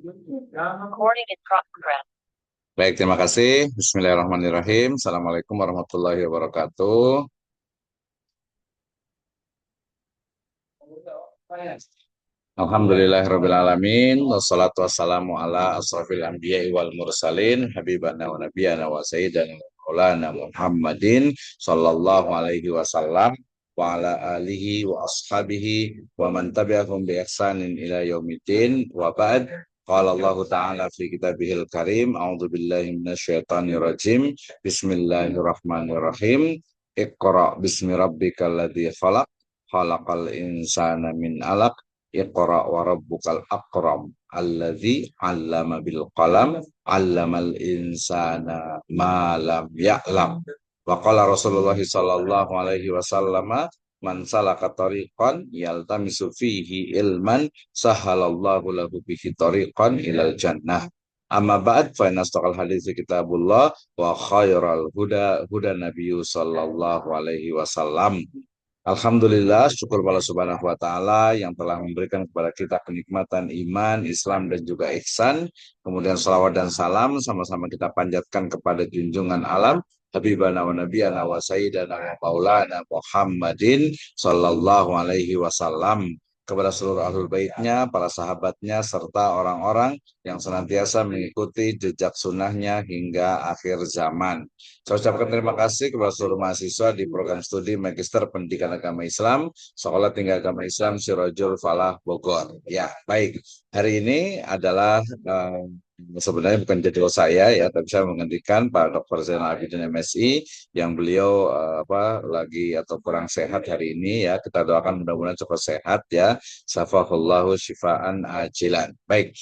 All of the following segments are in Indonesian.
Recording in progress. Baik, terima kasih. Bismillahirrahmanirrahim. Assalamualaikum warahmatullahi wabarakatuh. Alhamdulillahirrabbilalamin. Wassalatu wassalamu ala asrafil anbiya'i wal mursalin. Habibana wa nabiyana wa sayyidana wa maulana Muhammadin sallallahu alaihi wasallam wa ala alihi wa ashabihi wa man tabi'ahum bi ihsanin ila yaumiddin wa ba'd. Qala Allah Ta'ala fi kitabihil karim. A'udzu billahi minasyaitonir rajim. Bismillahirrahmanirrahim. Iqra bismi rabbikal ladzi khalaq. Khalaqal insana min 'alaq. Iqra wa rabbukal akram alladzi 'allama bil qalam 'allamal insana ma lam ya'lam. Wa qala Rasulullah sallallahu alaihi wasallam man salaka tariqan yaltamisu fihi ilman sahalallahu lahu bihi tariqan ilal jannah. Amma ba'd fa inna astaqal hadits kitabullah wa khairal huda huda nabiyyu sallallahu alaihi wasallam. Alhamdulillah, syukur pada Subhanahu wa Ta'ala yang telah memberikan kepada kita kenikmatan iman, Islam, dan juga ihsan. Kemudian salawat dan salam sama-sama kita panjatkan kepada junjungan alam, Habibana wa Nabiyana wa Sayyidana wa Maulana Muhammadin Sallallahu Alaihi Wasallam, kepada seluruh ahlul baitnya, para sahabatnya, serta orang-orang yang senantiasa mengikuti jejak sunnahnya hingga akhir zaman. Saya ucapkan terima kasih kepada seluruh mahasiswa di program studi Magister Pendidikan Agama Islam, Sekolah Tinggi Agama Islam Sirojul Falah Bogor. Ya, baik. Hari ini adalah sebenarnya bukan jadwal saya ya, tapi saya menggantikan Pak Dr. Zainal Abidin MSI yang beliau lagi atau kurang sehat hari ini ya. Kita doakan mudah-mudahan cepat sehat ya. Safahullahu syifaan ajilan. Baik,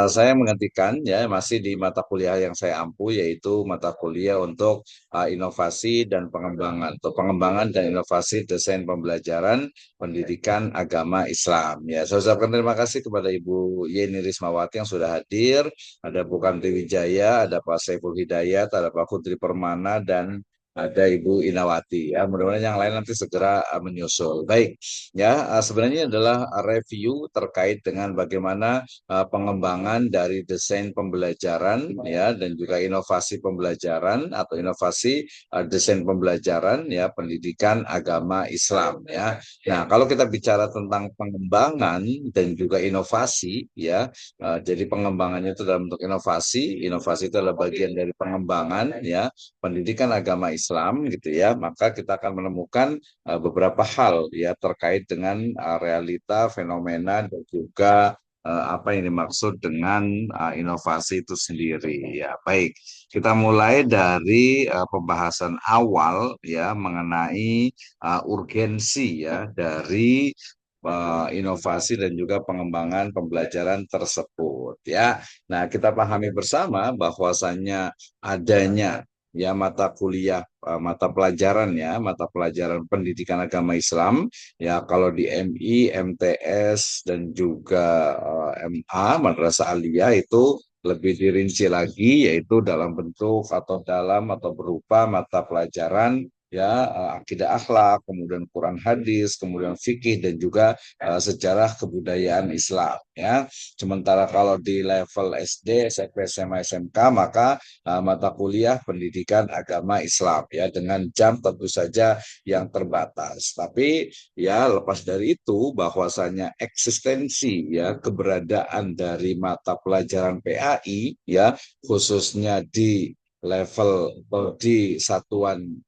saya menggantikan ya masih di mata kuliah yang saya ampu, yaitu mata kuliah untuk inovasi dan pengembangan atau pengembangan dan inovasi desain pembelajaran pendidikan agama Islam. Ya, saya ucapkan terima kasih kepada Ibu Yeni Rismawati yang sudah hadir, ada Bu Kamti Wijaya, ada Pak Saiful Hidayat, ada Pak Kudri Permana, dan ada Ibu Inawati. Ya, mudah-mudahan yang lain nanti segera menyusul. Baik, ya sebenarnya adalah review terkait dengan bagaimana pengembangan dari desain pembelajaran ya, dan juga inovasi pembelajaran atau inovasi desain pembelajaran ya pendidikan agama Islam ya. Nah, kalau kita bicara tentang pengembangan dan juga inovasi ya, jadi pengembangannya itu dalam bentuk inovasi, inovasi itu adalah bagian dari pengembangan ya pendidikan agama Islam gitu ya, maka kita akan menemukan beberapa hal ya terkait dengan realita, fenomena, dan juga apa yang dimaksud dengan inovasi itu sendiri ya. Baik, kita mulai dari pembahasan awal ya mengenai urgensi ya dari inovasi dan juga pengembangan pembelajaran tersebut ya. Nah, kita pahami bersama bahwasannya adanya ya mata kuliah mata pelajaran ya mata pelajaran pendidikan agama Islam ya, kalau di MI, MTS, dan juga MA Madrasah Aliyah itu lebih dirinci lagi, yaitu dalam bentuk atau dalam atau berupa mata pelajaran ya akidah akhlak, kemudian Quran hadis, kemudian fikih, dan juga sejarah kebudayaan Islam ya. Sementara kalau di level SD, SMP, SMA, SMK maka mata kuliah pendidikan agama Islam ya, dengan jam tentu saja yang terbatas. Tapi ya lepas dari itu bahwasanya eksistensi ya keberadaan dari mata pelajaran PAI ya, khususnya di level di satuan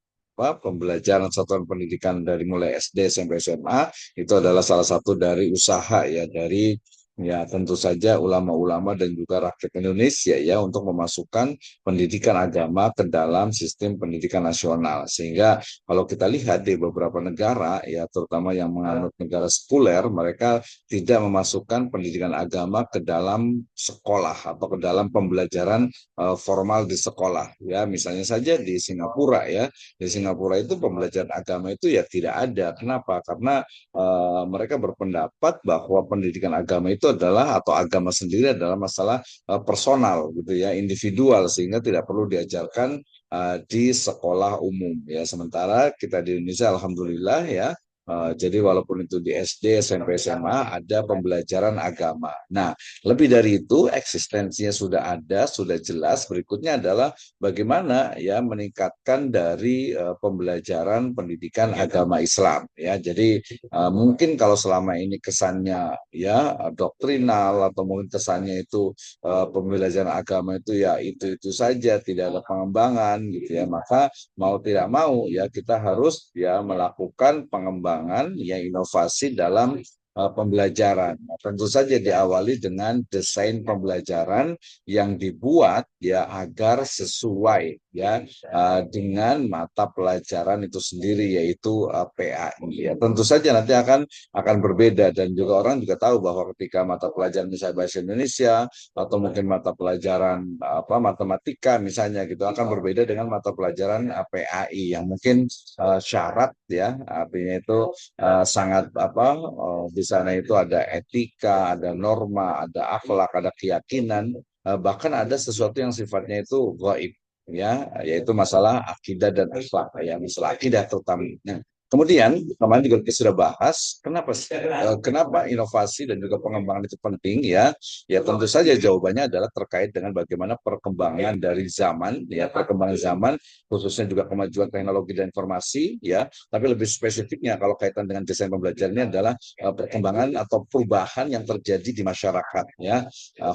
pembelajaran satuan pendidikan dari mulai SD sampai SMA, itu adalah salah satu dari usaha ya dari ya tentu saja ulama-ulama dan juga rakyat Indonesia ya untuk memasukkan pendidikan agama ke dalam sistem pendidikan nasional. Sehingga kalau kita lihat di beberapa negara ya, terutama yang menganut negara sekuler, mereka tidak memasukkan pendidikan agama ke dalam sekolah atau ke dalam pembelajaran formal di sekolah ya. Misalnya saja di Singapura ya, di Singapura itu pembelajaran agama itu ya tidak ada. Kenapa? Karena mereka berpendapat bahwa pendidikan agama itu adalah atau agama sendiri adalah masalah personal gitu ya, individual, sehingga tidak perlu diajarkan di sekolah umum ya. Sementara kita di Indonesia alhamdulillah ya Jadi walaupun itu di SD, SMP, SMA ada pembelajaran agama. Nah, lebih dari itu eksistensinya sudah ada, sudah jelas. Berikutnya adalah bagaimana ya meningkatkan dari pembelajaran pendidikan agama Islam ya. Jadi mungkin kalau selama ini kesannya ya doktrinal atau mungkin kesannya itu pembelajaran agama itu ya itu saja, tidak ada pengembangan gitu ya. Maka mau tidak mau ya kita harus ya melakukan pengembangan ya inovasi dalam pembelajaran. Nah, tentu saja diawali dengan desain pembelajaran yang dibuat ya agar sesuai ya dengan mata pelajaran itu sendiri yaitu PAI. Ya, tentu saja nanti akan berbeda dan juga orang juga tahu bahwa ketika mata pelajaran misalnya bahasa Indonesia atau mungkin mata pelajaran matematika misalnya gitu akan berbeda dengan mata pelajaran PAI yang mungkin syarat ya artinya itu sangat di sana itu ada etika, ada norma, ada akhlak, ada keyakinan, bahkan ada sesuatu yang sifatnya itu gaib ya, yaitu masalah akidah dan akhlak ya, masalah akidah terutama. Nah, kemudian kemarin juga kita sudah bahas kenapa inovasi dan juga pengembangan itu penting ya. Ya tentu saja jawabannya adalah terkait dengan bagaimana perkembangan dari zaman ya, perkembangan zaman khususnya juga kemajuan teknologi dan informasi ya. Tapi lebih spesifiknya kalau kaitan dengan desain pembelajaran ini adalah perkembangan atau perubahan yang terjadi di masyarakat ya,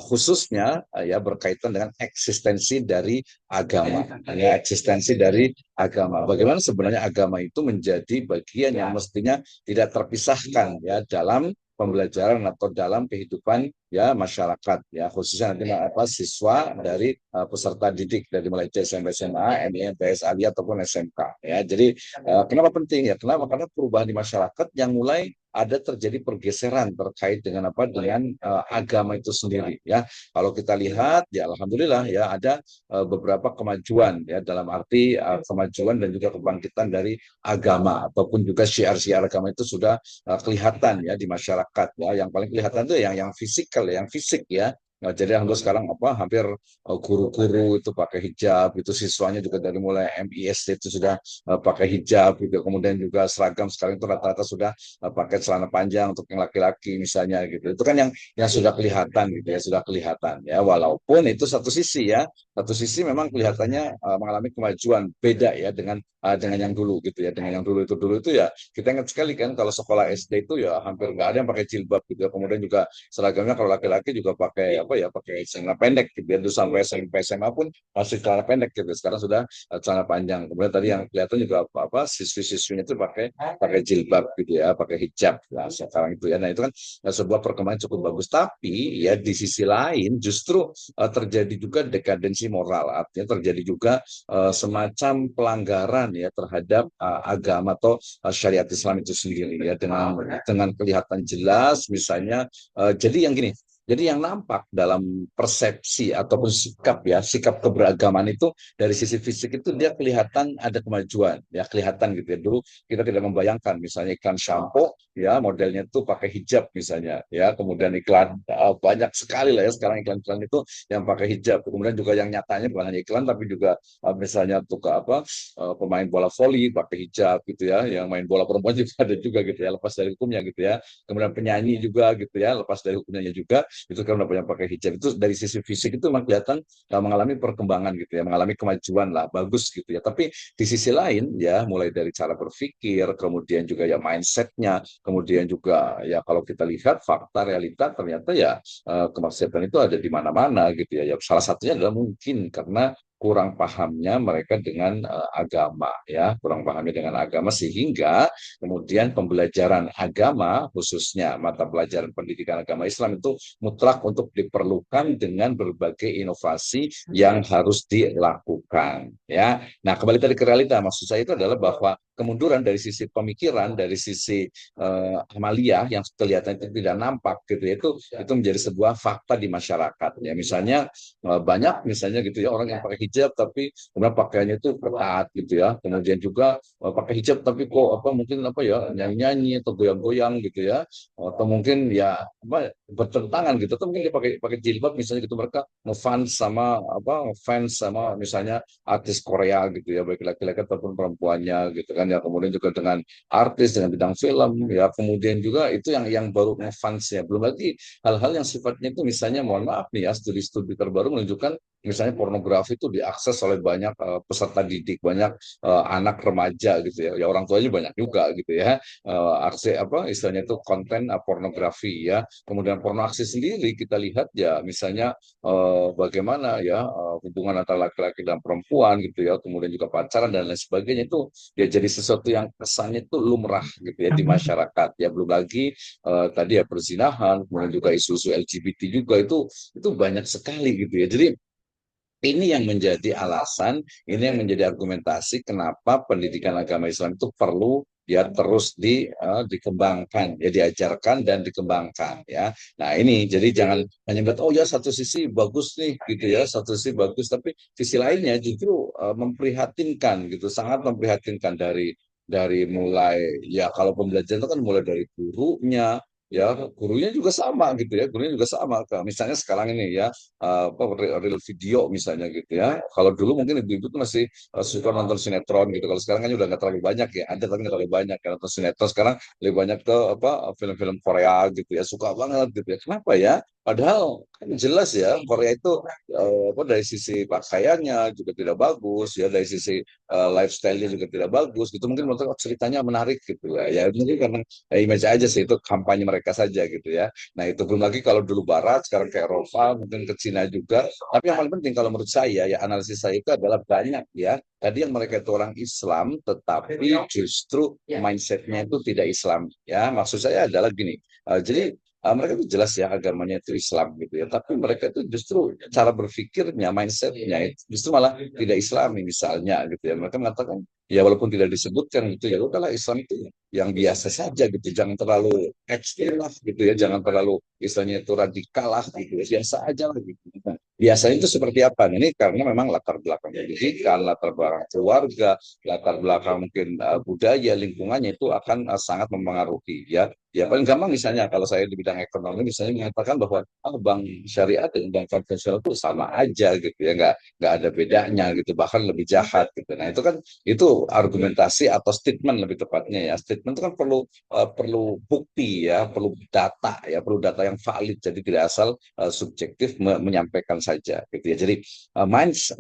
khususnya ya berkaitan dengan eksistensi dari agama ya, eksistensi dari agama. Bagaimana sebenarnya agama itu menjadi bagian yang mestinya tidak terpisahkan ya dalam pembelajaran atau dalam kehidupan ya masyarakat ya, khususnya nanti siswa dari peserta didik dari mulai SMP, SMA, MI, MTS, ALI ataupun SMK ya. Jadi kenapa penting ya? Kenapa? Karena perubahan di masyarakat yang mulai ada terjadi pergeseran terkait dengan dengan agama itu sendiri ya. Kalau kita lihat ya alhamdulillah ya ada beberapa kemajuan ya, dalam arti kemajuan dan juga kebangkitan dari agama ataupun juga syiar-syiar agama itu sudah kelihatan ya di masyarakat ya. Yang paling kelihatan itu yang fisikal, yang fisik ya. Nah, jadi hampir sekarang hampir guru-guru itu pakai hijab, itu siswanya juga dari mulai MISD itu sudah pakai hijab gitu. Kemudian juga seragam sekarang itu rata-rata sudah pakai celana panjang untuk yang laki-laki misalnya gitu. Itu kan yang sudah kelihatan gitu ya, sudah kelihatan ya. Walaupun itu satu sisi ya, satu sisi memang kelihatannya mengalami kemajuan beda ya dengan yang dulu gitu ya, dengan yang dulu itu ya kita ingat sekali kan kalau sekolah SD itu ya hampir nggak ada yang pakai jilbab gitu ya. Kemudian juga seragamnya kalau laki-laki juga pakai pakai celana pendek gitu ya. Itu sampai SMP SMA pun masih celana pendek gitu. Sekarang sudah celana panjang. Kemudian tadi yang kelihatan juga siswi-siswinya itu pakai pakai jilbab gitu ya, pakai hijab lah sekarang itu ya. Nah itu kan sebuah perkembangan cukup bagus. Tapi ya di sisi lain justru terjadi juga dekadensi moral. Artinya terjadi juga semacam pelanggaran ya terhadap agama atau syariat Islam itu sendiri ya, dengan kelihatan jelas misalnya jadi yang gini. Jadi yang nampak dalam persepsi ataupun sikap keberagaman itu dari sisi fisik itu dia kelihatan ada kemajuan, ya kelihatan gitu ya. Dulu kita tidak membayangkan misalnya iklan shampoo ya modelnya itu pakai hijab misalnya ya, kemudian iklan banyak sekali lah ya sekarang iklan-iklan itu yang pakai hijab. Kemudian juga yang nyatanya bukan hanya iklan tapi juga misalnya untuk pemain bola voli pakai hijab gitu ya, yang main bola perempuan juga ada juga gitu ya lepas dari hukumnya gitu ya. Kemudian penyanyi juga gitu ya lepas dari hukumnya juga itu kan udah banyak pakai hijab. Itu dari sisi fisik itu memang kelihatan mengalami perkembangan gitu ya, mengalami kemajuan lah, bagus gitu ya. Tapi di sisi lain ya mulai dari cara berpikir, kemudian juga ya mindsetnya, kemudian juga ya kalau kita lihat fakta realita ternyata ya kemaksiatan itu ada di mana-mana gitu ya. Ya salah satunya adalah mungkin karena kurang pahamnya mereka dengan agama ya, kurang pahamnya dengan agama sehingga kemudian pembelajaran agama khususnya mata pelajaran pendidikan agama Islam itu mutlak untuk diperlukan dengan berbagai inovasi yang harus dilakukan ya. Nah, kembali tadi ke realita, maksud saya itu adalah bahwa kemunduran dari sisi pemikiran, dari sisi amalia yang kelihatan itu tidak nampak gitu ya, itu menjadi sebuah fakta di masyarakat ya. Misalnya banyak misalnya gitu ya orang yang pakai hijab tapi kemudian pakaiannya itu ketat gitu ya. Kemudian juga pakai hijab tapi kok apa mungkin apa ya nyanyi-nyanyi atau goyang-goyang gitu ya. Atau mungkin ya apa bertentangan gitu. Atau mungkin dia pakai pakai jilbab misalnya gitu mereka ngefans sama apa ngefans sama misalnya artis Korea gitu ya baik laki-laki ataupun perempuannya gitu kan ya. Kemudian juga dengan artis dengan bidang film ya. Kemudian juga itu yang baru ngefans ya. Belum lagi hal-hal yang sifatnya itu misalnya mohon maaf nih ya studi-studi terbaru menunjukkan misalnya pornografi itu diakses oleh banyak peserta didik, banyak anak remaja gitu ya. Ya orang tuanya banyak juga gitu ya. Aksi apa istilahnya itu konten pornografi ya. Kemudian porno aksi sendiri kita lihat ya misalnya bagaimana ya hubungan antara laki-laki dan perempuan gitu ya. Kemudian juga pacaran dan lain sebagainya itu ya jadi sesuatu yang kesannya itu lumrah gitu ya di masyarakat. Ya belum lagi tadi ya perzinahan, kemudian juga isu-isu LGBT juga itu banyak sekali gitu ya. Jadi ini yang menjadi alasan, ini yang menjadi argumentasi kenapa pendidikan agama Islam itu perlu ya terus dikembangkan, ya diajarkan dan dikembangkan ya. Nah ini jadi jangan hanya melihat oh ya satu sisi bagus nih gitu ya, satu sisi bagus, tapi sisi lainnya justru memprihatinkan gitu, sangat memprihatinkan dari mulai ya kalau pembelajaran itu kan mulai dari gurunya ya gurunya juga sama gitu ya gurunya juga sama misalnya sekarang ini ya apa real video misalnya gitu ya. Kalau dulu mungkin ibu-ibu tuh masih suka nonton sinetron gitu. Kalau sekarang kan udah nggak terlalu banyak ya. Ada tapi nggak terlalu banyak ya nonton sinetron. Sekarang lebih banyak ke apa film-film Korea gitu ya. Suka banget gitu ya. Kenapa ya? Padahal kan jelas ya Korea itu apa dari sisi pakaiannya juga tidak bagus ya dari sisi lifestyle-nya juga tidak bagus gitu mungkin menurut aku ceritanya menarik gitu ya mungkin karena image aja sih itu kampanye mereka saja gitu ya. Nah itu belum lagi kalau dulu Barat, sekarang ke Eropa, mungkin ke Cina juga. Tapi yang paling penting kalau menurut saya, ya analisis saya itu adalah banyak ya. Tadi yang mereka itu orang Islam, tetapi justru mindsetnya itu tidak Islam. Ya, maksud saya adalah gini. Jadi mereka itu jelas ya agamanya itu Islam gitu ya. Tapi mereka itu justru cara berpikirnya, mindsetnya itu justru malah tidak Islami misalnya gitu ya. Mereka mengatakan ya walaupun tidak disebutkan gitu ya udahlah Islam itu yang biasa saja gitu jangan terlalu ekstrem lah gitu ya jangan terlalu istilahnya itu radikal lah gitu ya biasa aja lah gitu. Nah, biasanya itu seperti apa ini karena memang latar belakang pendidikan latar belakang keluarga latar belakang mungkin budaya lingkungannya itu akan sangat mempengaruhi ya ya paling gampang misalnya kalau saya di bidang ekonomi misalnya mengatakan bahwa bank syariah dan bank konvensional itu sama aja gitu ya nggak ada bedanya gitu bahkan lebih jahat gitu nah itu kan itu argumentasi atau statement lebih tepatnya ya. Statement itu kan perlu bukti ya, perlu data yang valid. Jadi tidak asal subjektif menyampaikan saja gitu ya. Jadi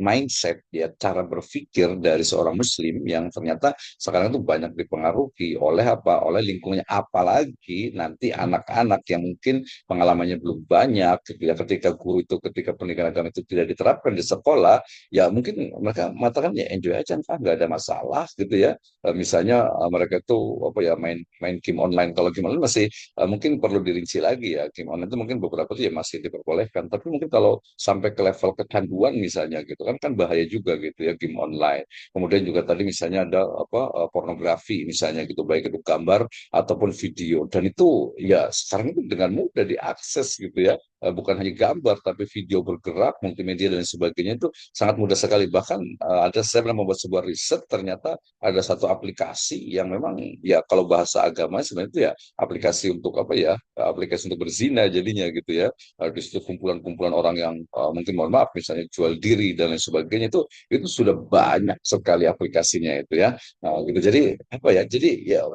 mindset ya cara berpikir dari seorang muslim yang ternyata sekarang itu banyak dipengaruhi oleh apa? Oleh lingkungannya apalagi nanti anak-anak yang mungkin pengalamannya belum banyak gitu ya ketika guru itu ketika pendidikan agama itu tidak diterapkan di sekolah ya mungkin mereka mengatakan ya enjoy aja kan nggak ada masalah gitu ya. Misalnya mereka itu apa ya main main game online kalau game online masih mungkin perlu dirinci lagi ya game online itu mungkin beberapa tuh ya masih diperbolehkan tapi mungkin kalau sampai ke level kecanduan misalnya gitu kan bahaya juga gitu ya game online kemudian juga tadi misalnya ada apa pornografi misalnya gitu baik itu gambar ataupun video dan itu ya sekarang itu dengan mudah diakses gitu ya. Bukan hanya gambar tapi video bergerak multimedia dan sebagainya itu sangat mudah sekali bahkan ada saya pernah membuat sebuah riset ternyata ada satu aplikasi yang memang ya kalau bahasa agama sebenarnya itu ya aplikasi untuk apa ya aplikasi untuk berzina jadinya gitu ya. Di situ kumpulan-kumpulan orang yang mungkin mohon maaf misalnya jual diri dan lain sebagainya itu sudah banyak sekali aplikasinya itu ya. Nah, gitu jadi apa ya jadi ya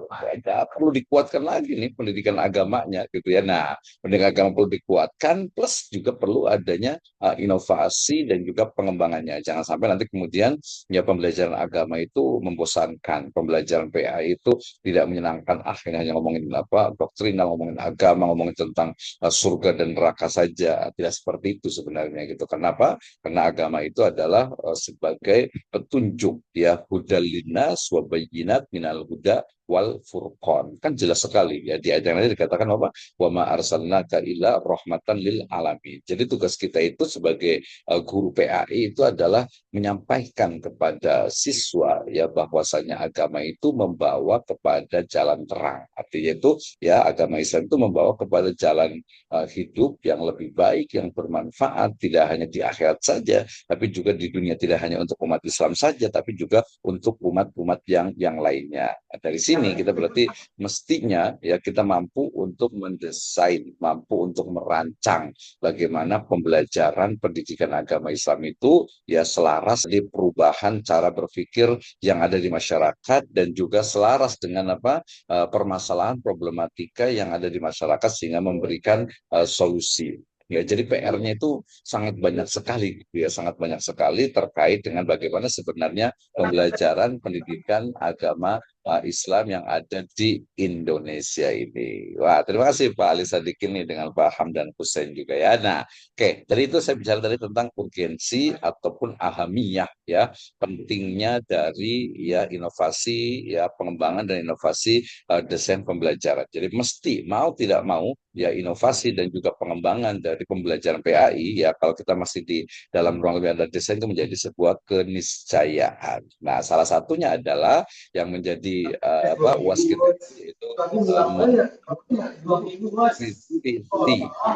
perlu dikuatkan lagi nih pendidikan agamanya gitu ya. Nah pendidikan agama perlu dikuatkan plus juga perlu adanya inovasi dan juga pengembangannya. Jangan sampai nanti kemudian ya pembelajaran agama itu membosankan, pembelajaran PA itu tidak menyenangkan. Ini hanya ngomongin apa doktrinal, ngomongin agama, ngomongin tentang surga dan neraka saja. Tidak seperti itu sebenarnya gitu. Kenapa? Karena agama itu adalah sebagai petunjuk ya hudal linnas wa bayyinat minal huda wal furqan. Kan jelas sekali ya, di ayat yang lain dikatakan apa? Wa ma arsalnaka illa rahmatan lil alamin. Jadi tugas kita itu sebagai guru PAI itu adalah menyampaikan kepada siswa ya bahwasanya agama itu membawa kepada jalan terang. Artinya itu ya agama Islam itu membawa kepada jalan hidup yang lebih baik, yang bermanfaat, tidak hanya di akhirat saja, tapi juga di dunia, tidak hanya untuk umat Islam saja, tapi juga untuk umat-umat yang lainnya. Nah, dari sini kita berarti mestinya ya kita mampu untuk mendesain, mampu untuk merancang bagaimana pembelajaran pendidikan agama Islam itu ya selaras di perubahan cara berpikir yang ada di masyarakat dan juga selaras dengan apa permasalahan problematika yang ada di masyarakat sehingga memberikan solusi. Ya, jadi PR-nya itu sangat banyak sekali, gitu ya, sangat banyak sekali terkait dengan bagaimana sebenarnya pembelajaran pendidikan agama Islam yang ada di Indonesia ini. Wah, terima kasih Pak Ali Sadikin nih dengan Pak Hamdan Hussein juga ya. Nah, oke, dari itu saya bicara tadi tentang urgensi ataupun ahamiyah ya, pentingnya dari ya inovasi ya pengembangan dan inovasi desain pembelajaran. Jadi mesti mau tidak mau ya inovasi dan juga pengembangan dari pembelajaran PAI ya kalau kita masih di dalam ruang lingkup dan desain itu menjadi sebuah keniscayaan. Nah, salah satunya adalah yang menjadi apa UAS kita itu mengkritisi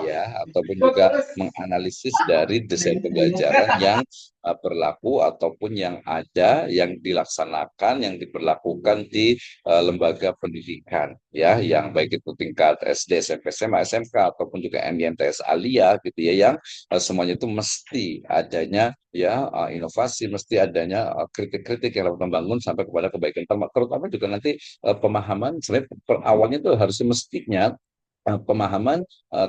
ya ataupun juga menganalisis dari desain pembelajaran yang berlaku ataupun yang ada yang dilaksanakan yang diberlakukan di lembaga pendidikan ya yang baik itu tingkat SD, SMP, SMA, SMK ataupun juga MINTS Alia gitu ya yang semuanya itu mesti adanya ya inovasi, mesti adanya kritik-kritik yang dapat membangun sampai kepada kebaikan terutama juga nanti pemahaman sebenarnya awalnya itu harusnya mestinya pemahaman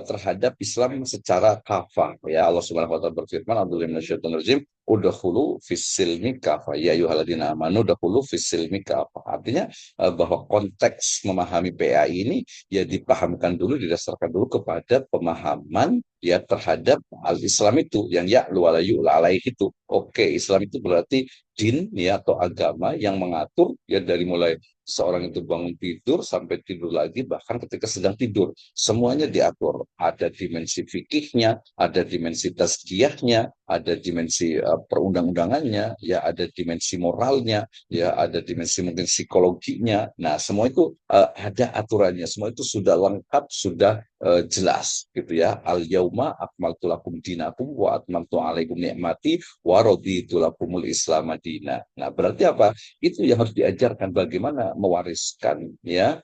terhadap Islam secara kafah ya Allah Subhanahu wa taala berfirman A'udzubillahi udhulu fisilmi kafah ya ayyuhalladzina amanu udhulu fisilmi kafah artinya bahwa konteks memahami PAI ini ya dipahamkan dulu didasarkan dulu kepada pemahaman ya terhadap al-Islam itu yang ya luwalayu alaih itu oke Islam itu berarti din ya atau agama yang mengatur ya dari mulai seorang itu bangun tidur sampai tidur lagi bahkan ketika sedang tidur semuanya diatur ada dimensi fikihnya ada dimensi tazkiyahnya ada dimensi perundang-undangannya ya ada dimensi moralnya ya ada dimensi mungkin psikologinya nah semua itu ada aturannya semua itu sudah lengkap sudah jelas gitu ya al yauma akmaltu lakum dinakum wa atmamtu alaikum ni'mati wa raditu lakumul islam madina nah berarti apa itu yang harus diajarkan bagaimana mewariskan ya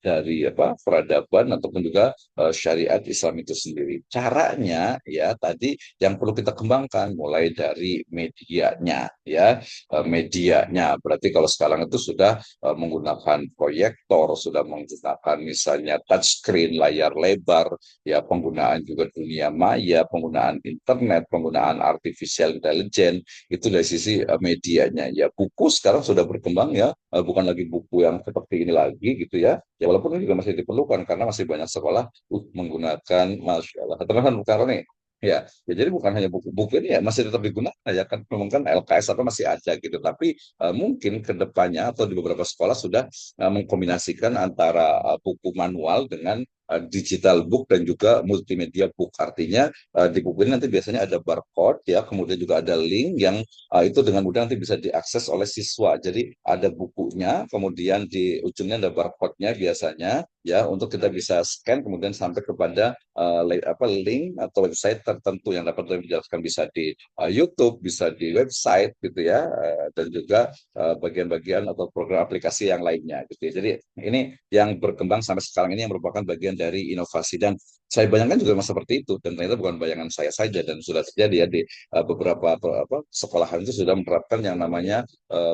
dari apa peradaban ataupun juga syariat Islam itu sendiri. Caranya ya tadi yang perlu kita kembangkan mulai dari medianya ya medianya. Berarti kalau sekarang itu sudah menggunakan proyektor, sudah menggunakan misalnya touchscreen layar lebar, ya penggunaan juga dunia maya, penggunaan internet, penggunaan artificial intelligence itu dari sisi medianya. Ya buku sekarang sudah berkembang ya bukan lagi buku yang seperti ini lagi gitu ya. Ya walaupun ini juga masih diperlukan karena masih banyak sekolah menggunakan Masya Allah. Teman-teman karena nih ya, jadi bukan hanya buku-buku ini ya masih tetap digunakan ya kan memang kan LKS apa masih ada gitu tapi mungkin ke depannya atau di beberapa sekolah sudah mengkombinasikan antara buku manual dengan digital book dan juga multimedia book artinya di buku ini nanti biasanya ada barcode ya kemudian juga ada link yang itu dengan mudah nanti bisa diakses oleh siswa. Jadi ada bukunya, kemudian di ujungnya ada barcode-nya biasanya ya untuk kita bisa scan kemudian sampai kepada link atau website tertentu yang dapat dijelaskan bisa di YouTube, bisa di website gitu ya dan juga bagian-bagian atau program aplikasi yang lainnya gitu ya. Jadi ini yang berkembang sampai sekarang ini yang merupakan bagian dari inovasi dan saya bayangkan juga memang seperti itu dan ternyata bukan bayangan saya saja dan sudah terjadi ya di beberapa sekolahan itu sudah menerapkan yang namanya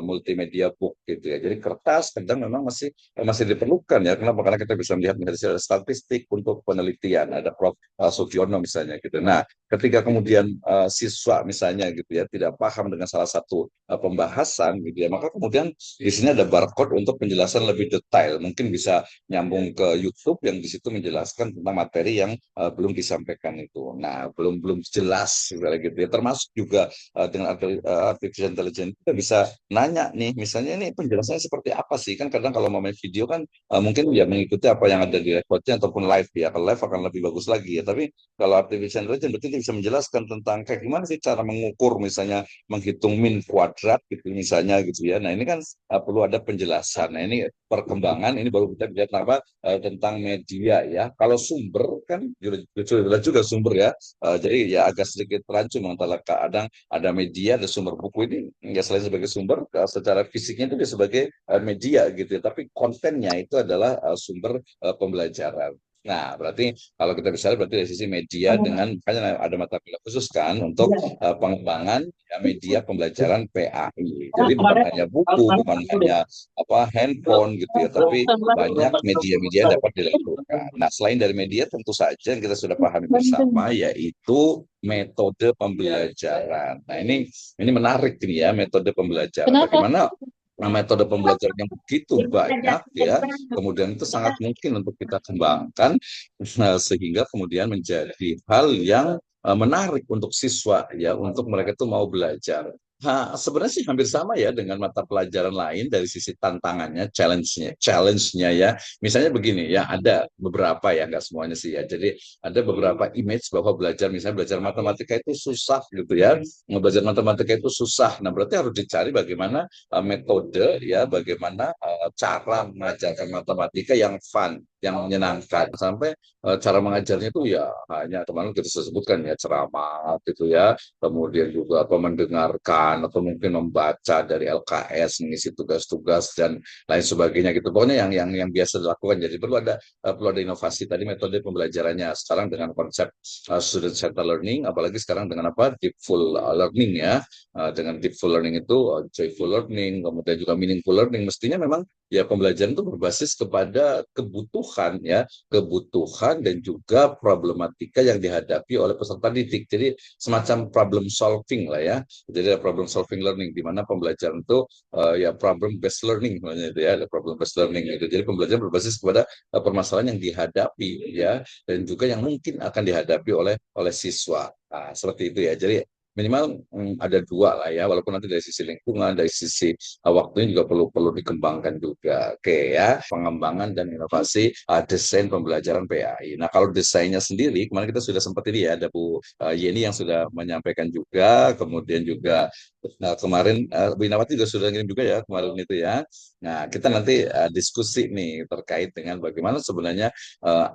multimedia book gitu ya. Jadi kertas kadang memang masih diperlukan ya. Kenapa? Karena kita bisa melihat misalnya statistik untuk penelitian. Ada Prof. Sugiono misalnya gitu. Nah, ketika kemudian siswa misalnya gitu ya tidak paham dengan salah satu pembahasan gitu ya, maka kemudian di sini ada barcode untuk penjelasan lebih detail. Mungkin bisa nyambung ke YouTube yang di situ menjelaskan tentang materi yang belum disampaikan itu. Nah, belum belum jelas gitu ya. Termasuk juga dengan artificial intelligence kita bisa nanya nih, misalnya ini penjelasannya seperti apa sih? Kan kadang kalau mau main video kan mungkin ya mengikuti apa yang ada di recordnya ataupun live ya. Kalau live akan lebih bagus lagi ya. Tapi kalau artificial intelligence berarti dia bisa menjelaskan tentang kayak gimana sih cara mengukur misalnya menghitung min kuadrat gitu misalnya gitu ya. Nah ini kan perlu ada penjelasan. Nah ini perkembangan ini baru kita lihat apa tentang media ya. Kalau sumber kan jelas juga sumber ya. Jadi ya agak sedikit rancu antara kadang ada media ada sumber buku ini ya selain sebagai sumber secara fisiknya itu dia sebagai media gitu ya. Tapi kontennya itu adalah sumber pembelajaran. Nah, berarti kalau kita bisa lihat berarti dari sisi media dengan makanya ada mata kuliah khusus kan untuk pengembangan ya, media pembelajaran PAI. Jadi bukan hanya buku, bukan hanya apa handphone gitu ya, tapi banyak media-media yang dapat dilakukan. Nah, selain dari media tentu saja yang kita sudah pahami bersama yaitu metode pembelajaran. Nah, ini menarik nih ya metode pembelajaran. Bagaimana metode pembelajaran yang begitu banyak ya, kemudian itu sangat mungkin untuk kita kembangkan sehingga kemudian menjadi hal yang menarik untuk siswa ya, untuk mereka itu mau belajar. Sebenarnya sih hampir sama ya dengan mata pelajaran lain dari sisi tantangannya, challenge-nya ya. Misalnya begini ya, ada beberapa ya, nggak semuanya sih ya. Jadi ada beberapa image bahwa belajar, misalnya belajar matematika itu susah gitu ya. Belajar matematika itu susah. Nah, berarti harus dicari bagaimana metode ya, bagaimana cara mengajarkan matematika yang fun, yang menyenangkan. Sampai cara mengajarnya itu ya hanya kemarin kita sebutkan ya ceramah gitu ya, kemudian juga apa mendengarkan atau mungkin membaca dari LKS, mengisi tugas-tugas dan lain sebagainya gitu. Pokoknya yang biasa dilakukan. Jadi perlu ada inovasi tadi metode pembelajarannya sekarang dengan konsep student center learning, apalagi sekarang dengan apa deep full learning ya. Dengan deep full learning itu joyful learning, kemudian juga meaningful learning. Mestinya memang ya pembelajaran itu berbasis kepada kebutuhan ya, kebutuhan dan juga problematika yang dihadapi oleh peserta didik. Jadi semacam problem solving lah ya. Jadi ada problem solving learning di mana pembelajaran itu ya problem based learning namanya itu ya, ada problem based learning gitu. Jadi pembelajaran berbasis kepada permasalahan yang dihadapi ya, dan juga yang mungkin akan dihadapi oleh siswa. Seperti itu ya. Jadi minimal ada dua lah ya, walaupun nanti dari sisi lingkungan, dari sisi waktunya juga perlu perlu dikembangkan juga. Oke ya, pengembangan dan inovasi desain pembelajaran PAI. Nah, kalau desainnya sendiri, kemarin kita sudah sempat ini ya, ada Bu Yeni yang sudah menyampaikan juga, kemudian juga kemarin Bu Inawati juga sudah ngirim juga ya kemarin itu ya. Nah, kita nanti diskusi nih terkait dengan bagaimana sebenarnya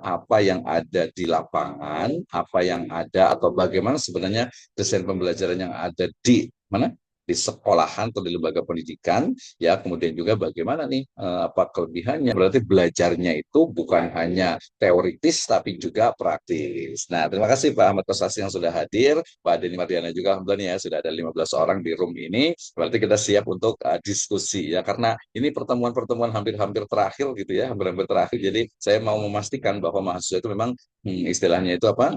apa yang ada di lapangan, apa yang ada atau bagaimana sebenarnya desain pembelajaran yang ada di mana di sekolahan atau di lembaga pendidikan ya, kemudian juga bagaimana nih apa kelebihannya, berarti belajarnya itu bukan hanya teoritis tapi juga praktis. Nah, terima kasih Pak Ahmad Kosasi yang sudah hadir, Pak Denny Mardiana juga alhamdulillah ya sudah ada 15 orang di room ini, berarti kita siap untuk diskusi ya, karena ini pertemuan-pertemuan hampir-hampir terakhir gitu ya, hampir-hampir terakhir, jadi saya mau memastikan bahwa mahasiswa itu memang istilahnya itu apa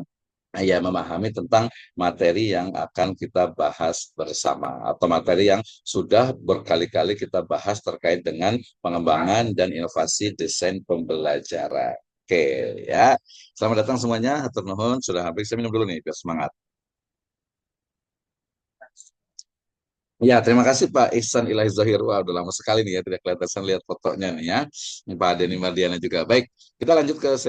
ya, memahami tentang materi yang akan kita bahas bersama atau materi yang sudah berkali-kali kita bahas terkait dengan pengembangan dan inovasi desain pembelajaran. Oke ya, selamat datang semuanya. Hatur nuhun, sudah habis. Saya minum dulu nih biar semangat. Ya, terima kasih Pak Ihsan Ilahi Zahir. Wah, udah lama sekali nih ya tidak kelihatan, saya lihat fotonya nih ya. Ini Pak Denny Mardiana juga. Baik, kita lanjut ke